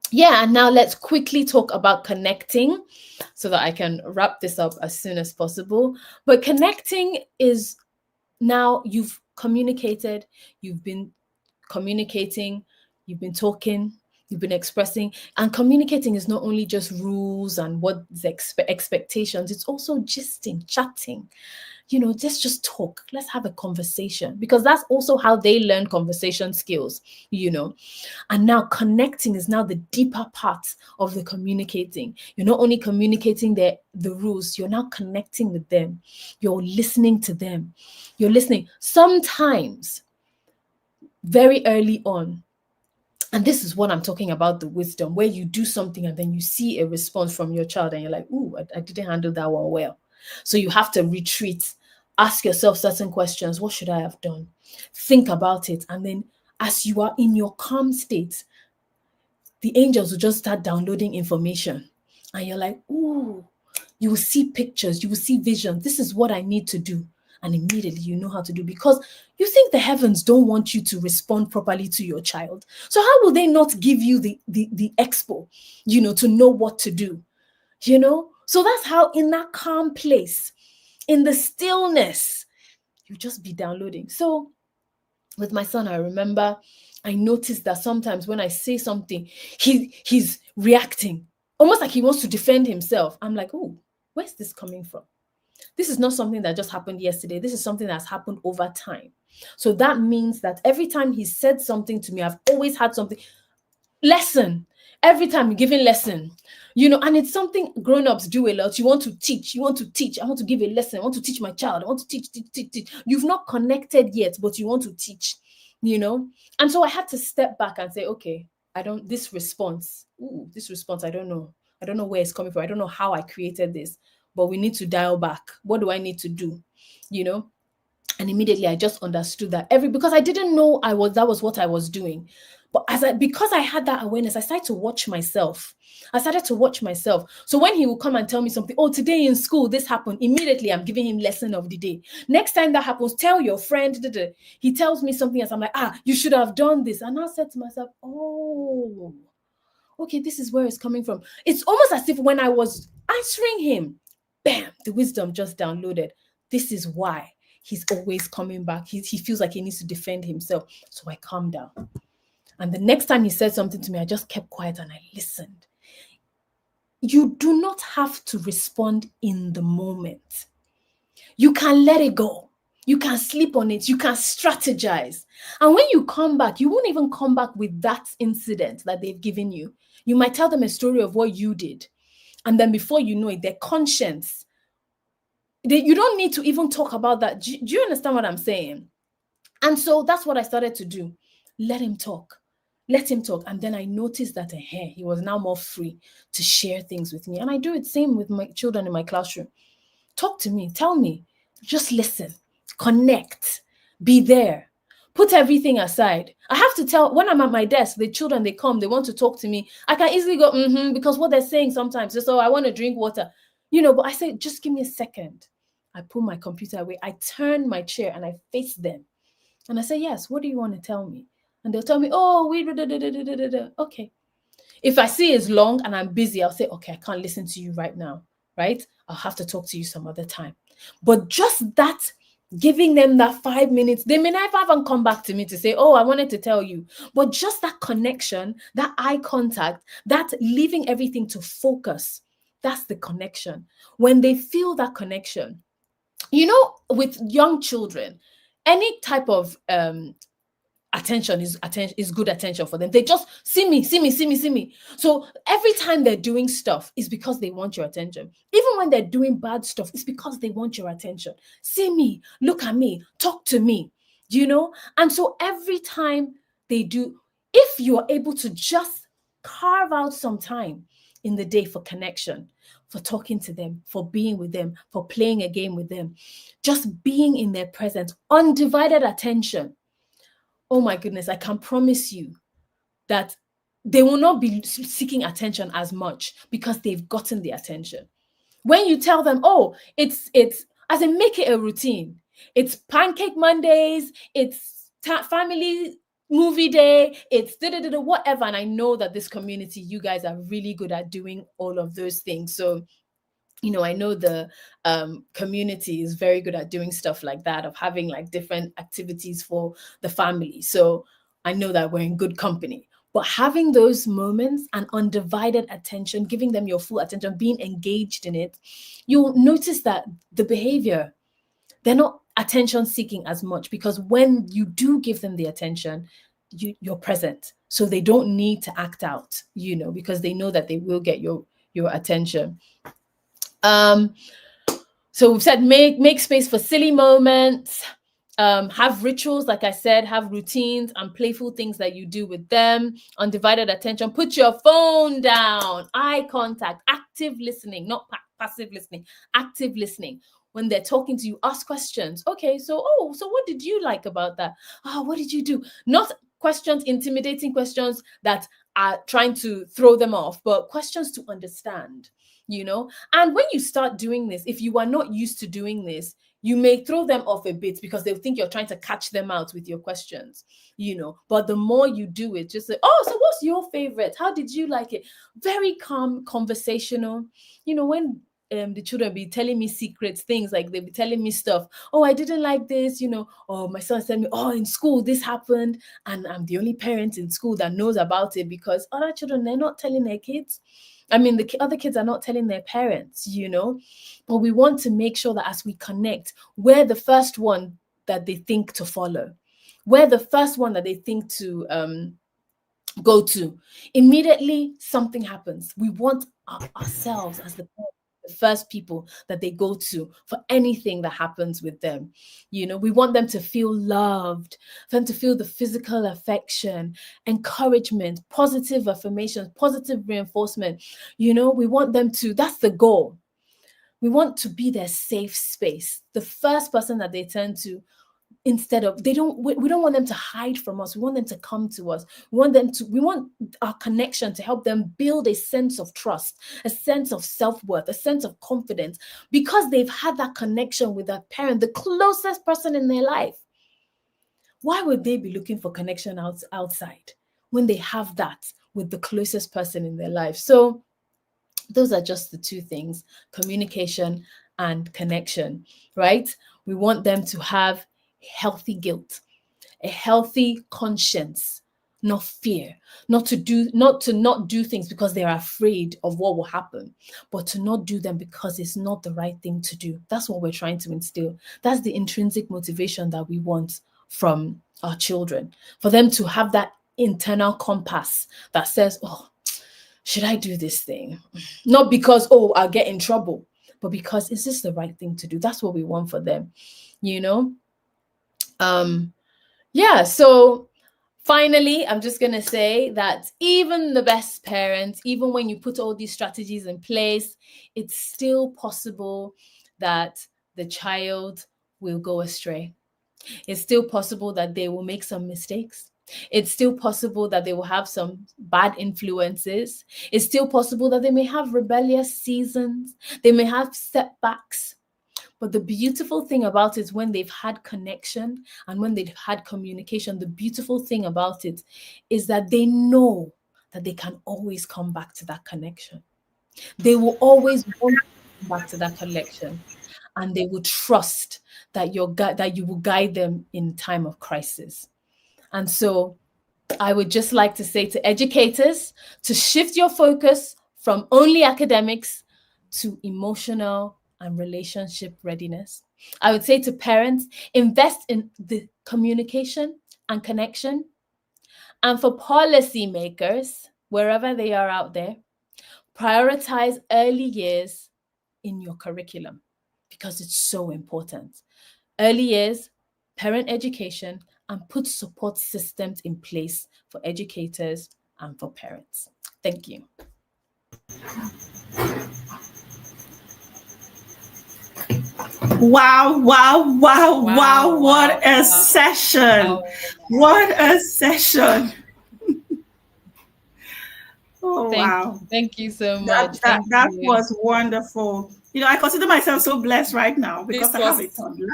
yeah, and now let's quickly talk about connecting so that I can wrap this up as soon as possible. But connecting is, now you've communicated, you've been communicating, you've been talking, you've been expressing, and communicating is not only just rules and what's expectations, it's also gisting, chatting. Let's just talk. Let's have a conversation, because that's also how they learn conversation skills, And now connecting is now the deeper part of the communicating. You're not only communicating the rules, you're now connecting with them. You're listening to them. You're listening. Sometimes, very early on, and this is what I'm talking about, the wisdom, where you do something and then you see a response from your child and you're like, ooh, I didn't handle that one well. So you have to retreat, ask yourself certain questions. What should I have done? Think about it. And then as you are in your calm state, the angels will just start downloading information. And you're like, ooh, you will see pictures, you will see visions. This is what I need to do. And immediately you know how to do, because you think the heavens don't want you to respond properly to your child. So how will they not give you the expo, to know what to do, So that's how, in that calm place, in the stillness, you just be downloading. So with my son, I remember I noticed that sometimes when I say something, he's reacting almost like he wants to defend himself. I'm like, oh, where's this coming from? This is not something that just happened yesterday. This is something that's happened over time. So that means that every time he said something to me, I've always had something. Lesson. Every time you're giving lesson, and it's something grown-ups do a lot. You want to teach. I want to give a lesson. I want to teach my child. I want to teach. You've not connected yet, but you want to teach, And so I had to step back and say, okay, this response, I don't know. I don't know where it's coming from. I don't know how I created this, but we need to dial back. What do I need to do? And immediately I just understood that because I didn't know that was what I was doing. But because I had that awareness, I started to watch myself. So when he will come and tell me something, oh, today in school, this happened, immediately I'm giving him lesson of the day. Next time that happens, tell your friend. He tells me something else. I'm like, you should have done this. And I said to myself, oh, okay, this is where it's coming from. It's almost as if when I was answering him, bam, the wisdom just downloaded. This is why he's always coming back. He feels like he needs to defend himself. So I calmed down. And the next time he said something to me, I just kept quiet and I listened. You do not have to respond in the moment. You can let it go. You can sleep on it. You can strategize. And when you come back, you won't even come back with that incident that they've given you. You might tell them a story of what you did. And then before you know it, their conscience, you don't need to even talk about that. Do you understand what I'm saying? And so that's what I started to do. Let him talk. And then I noticed that he was now more free to share things with me. And I do it same with my children in my classroom. Talk to me. Tell me. Just listen. Connect. Be there. Put everything aside. I have to tell, when I'm at my desk, the children, they come, they want to talk to me. I can easily go, because what they're saying sometimes is, I want to drink water. But I say, just give me a second. I pull my computer away. I turn my chair and I face them. And I say, yes, what do you want to tell me? And they'll tell me, okay. If I see it's long and I'm busy, I'll say, okay, I can't listen to you right now, right? I'll have to talk to you some other time. But just that, giving them that 5 minutes, they may never even come back to me to say, I wanted to tell you. But just that connection, that eye contact, that leaving everything to focus, that's the connection. When they feel that connection, with young children, any type of attention is good attention for them. They just see me. So every time they're doing stuff, it's because they want your attention. Even when they're doing bad stuff, it's because they want your attention. See me, look at me, talk to me, And so every time they do, if you're able to just carve out some time in the day for connection, for talking to them, for being with them, for playing a game with them, just being in their presence, undivided attention. Oh my goodness, I can promise you that they will not be seeking attention as much because they've gotten the attention. When you tell them, it's as in make it a routine. It's Pancake Mondays, it's family movie day, it's whatever. And I know that this community, you guys are really good at doing all of those things. So I know the community is very good at doing stuff like that, of having like different activities for the family. So I know that we're in good company. But having those moments and undivided attention, giving them your full attention, being engaged in it, you'll notice that the behavior, they're not attention seeking as much, because when you do give them the attention, you're present. So they don't need to act out, because they know that they will get your attention. So we've said make space for silly moments. Have rituals, like I said, have routines and playful things that you do with them. Undivided attention. Put your phone down. Eye contact. Active listening, not passive listening. Active listening. When they're talking to you, ask questions. Okay, so what did you like about that? What did you do? Not questions, intimidating questions that are trying to throw them off, but questions to understand. And when you start doing this, if you are not used to doing this, you may throw them off a bit because they'll think you're trying to catch them out with your questions, but the more you do it, just say, so what's your favorite? How did you like it? Very calm, conversational. When the children be telling me secrets, things like they'll be telling me stuff. I didn't like this, or my son said me, in school this happened, and I'm the only parent in school that knows about it, because other children, they're not telling their kids. I mean, the other kids are not telling their parents, but we want to make sure that as we connect, we're the first one that they think to follow. We're the first one that they think to go to. Immediately, something happens. We want ourselves as the first people that they go to for anything that happens with them. We want them to feel loved, for them to feel the physical affection, encouragement, positive affirmations, positive reinforcement. We want them to, that's the goal. We want to be their safe space, the first person that they turn to. Instead of, we don't want them to hide from us. We want them to come to us. We want our connection to help them build a sense of trust, a sense of self-worth, a sense of confidence, because they've had that connection with that parent, the closest person in their life. Why would they be looking for connection outside when they have that with the closest person in their life? So those are just the two things: communication and connection, right? We want them to have healthy guilt, a healthy conscience, not fear, not to not do things because they're afraid of what will happen, but to not do them because it's not the right thing to do. That's what we're trying to instill. That's the intrinsic motivation that we want from our children, for them to have that internal compass that says, should I do this thing? Not because, I'll get in trouble, but because is this the right thing to do? That's what we want for them, So finally, I'm just going to say that even the best parents, even when you put all these strategies in place, it's still possible that the child will go astray. It's still possible that they will make some mistakes. It's still possible that they will have some bad influences. It's still possible that they may have rebellious seasons. They may have setbacks. But the beautiful thing about it, when they've had connection and when they've had communication, the beautiful thing about it is that they know that they can always come back to that connection. They will always want to come back to that connection, and they will trust that you will guide them in time of crisis. And so I would just like to say to educators to shift your focus from only academics to emotional and relationship readiness. I would say to parents, invest in the communication and connection. And for policymakers, wherever they are out there, prioritize early years in your curriculum because it's so important. Early years, parent education, and put support systems in place for educators and for parents. Thank you. Wow. What a session. What a session. Thank you so much. That was wonderful. I consider myself so blessed right now because I have a toddler.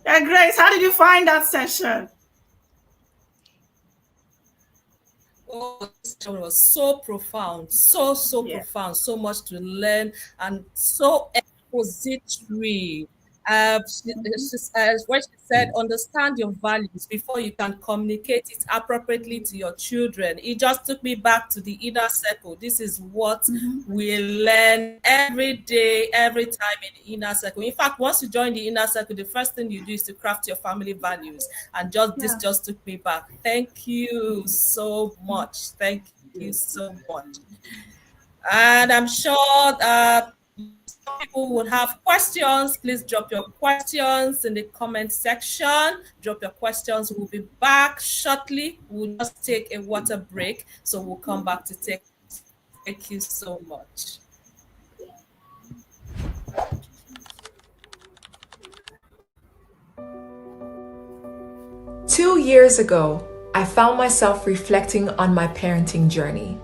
Yeah, Grace, how did you find that session? This session was so profound, so profound, so much to learn, and so expository. What she said, understand your values before you can communicate it appropriately to your children. It just took me back to the inner circle. This is what we learn every day, every time in the inner circle. In fact, once you join the inner circle, the first thing you do is to craft your family values. And this just took me back. Thank you so much. Thank you so much. And I'm sure some people would have questions. Please drop your questions in the comment section. Drop your questions. We'll be back shortly. We'll just take a water break. So we'll come back to take. Thank you so much. Two years ago, I found myself reflecting on my parenting journey.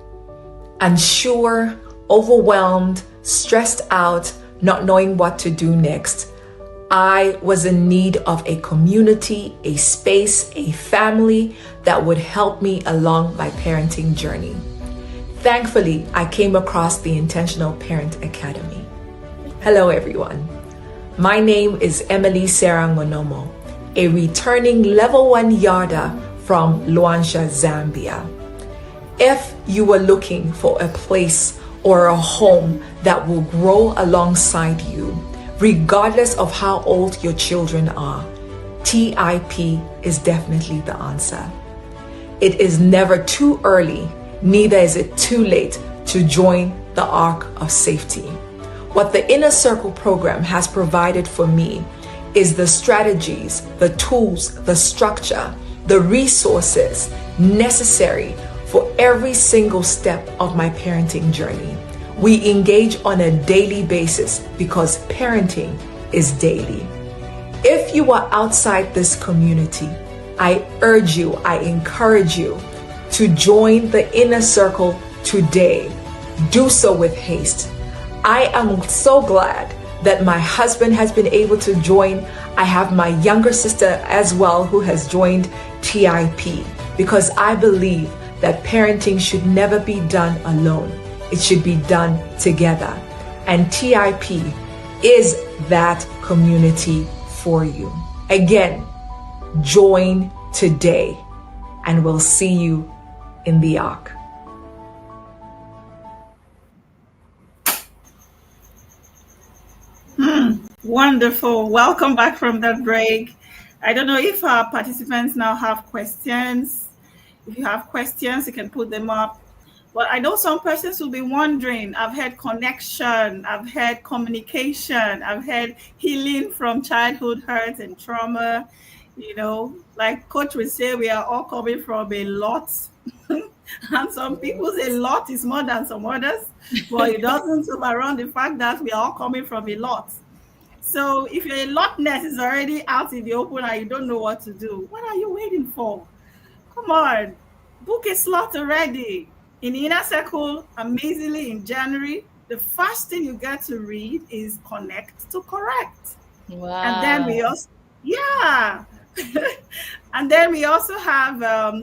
Unsure, overwhelmed, stressed out, not knowing what to do next. I was in need of a community, a space, a family that would help me along my parenting journey. Thankfully, I came across the Intentional Parent Academy. Hello, everyone. My name is Emily Sarah Ngonomo, a returning level 1 Yada from Luanshya, Zambia. If you were looking for a place or a home that will grow alongside you, regardless of how old your children are, TIP is definitely the answer. It is never too early, neither is it too late to join the Ark of Safety. What the Inner Circle program has provided for me is the strategies, the tools, the structure, the resources necessary for every single step of my parenting journey. We engage on a daily basis because parenting is daily. If you are outside this community, I urge you, I encourage you to join the Inner Circle today. Do so with haste. I am so glad that my husband has been able to join. I have my younger sister as well who has joined TIP because I believe that parenting should never be done alone. It should be done together. And TIP is that community for you. Again, join today and we'll see you in the Ark. Wonderful. Welcome back from that break. I don't know if our participants now have questions. If you have questions, you can put them up. But I know some persons will be wondering, I've had connection, I've had communication, I've had healing from childhood hurt and trauma. You know, like Coach would say, we are all coming from a lot. And some people's a lot is more than some others. But it doesn't overrun the fact that we are all coming from a lot. So if your lotness is already out in the open and you don't know what to do, what are you waiting for? Come on, book a slot already. In the Inner Circle, amazingly in January, the first thing you get to read is Connect to Correct. Wow. And then we also, and then we also have a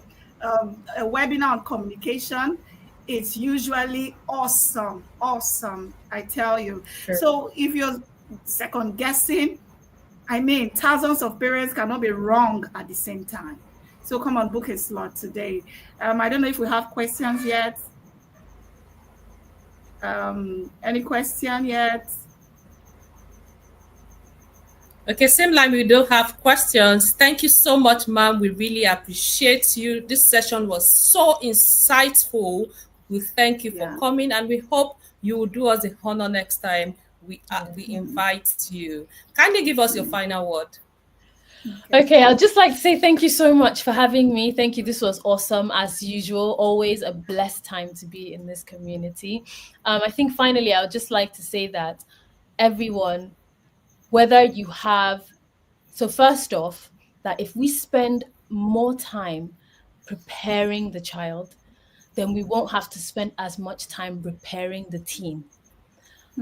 webinar on communication. It's usually awesome, I tell you. Sure. So if you're second guessing, I mean, thousands of parents cannot be wrong at the same time. So come on, book a slot today. I don't know if we have questions yet. Any question yet? Okay, same line, we don't have questions. Thank you so much, ma'am. We really appreciate you. This session was so insightful. We thank you for coming, and we hope you will do us a honor next time. We invite you. Kindly give us your final word. Okay, I'd just like to say thank you so much for having me. Thank you. This was awesome as usual. Always a blessed time to be in this community. I think finally, I would just like to say that everyone, whether you have, so first off, that if we spend more time preparing the child, then we won't have to spend as much time repairing the teen.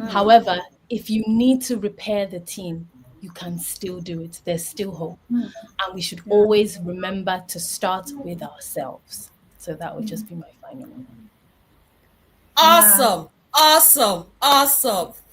However, if you need to repair the teen, you can still do it. There's still hope. And we should always remember to start with ourselves. So that would just be my final one. Awesome. Awesome.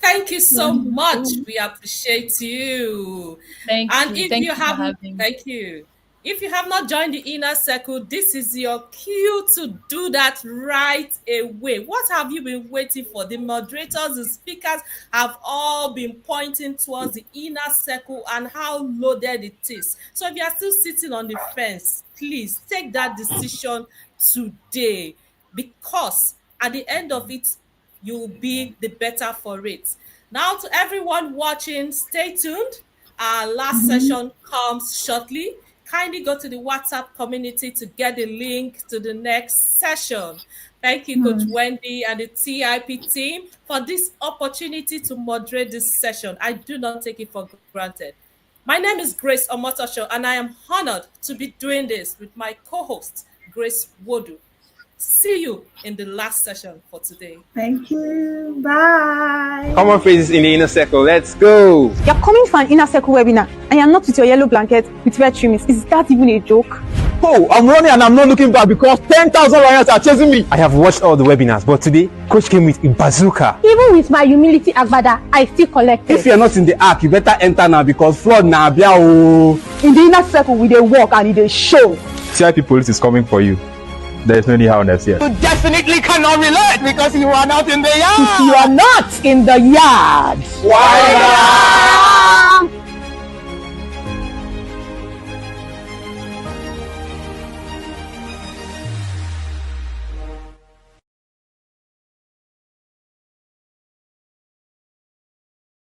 Thank you so much. We appreciate you. Thank And you. if Thank you you for haven't, having me. thank you. If you have not joined the inner circle, this is your cue to do that right away. What have you been waiting for? The moderators, the speakers have all been pointing towards the inner circle and how loaded it is. So if you are still sitting on the fence, please take that decision today, because at the end of it, you will be the better for it. Now, to everyone watching, stay tuned. Our last session comes shortly. Kindly go to the WhatsApp community to get the link to the next session. Thank you, Coach Wendy and the TIP team, for this opportunity to moderate this session. I do not take it for granted. My name is Grace Omotosho, and I am honored to be doing this with my co-host, Grace Wodu. See you in the last session for today. Thank you. Bye. Common phrases in the inner circle. Let's go. You're coming for an inner circle webinar and you're not with your yellow blanket with red trimmings. Is that even a joke? Oh, I'm running and I'm not looking back because 10,000 lions are chasing me. I have watched all the webinars, but today, Coach came with a bazooka. Even with my humility agbada, I still collected. If you're not in the ark, you better enter now because flood na bia o. In the inner circle, we dey walk and they show. TIP police is coming for you. There is no need harness here. You definitely cannot relate because you are not in the yard. If you are not in the yard, why not?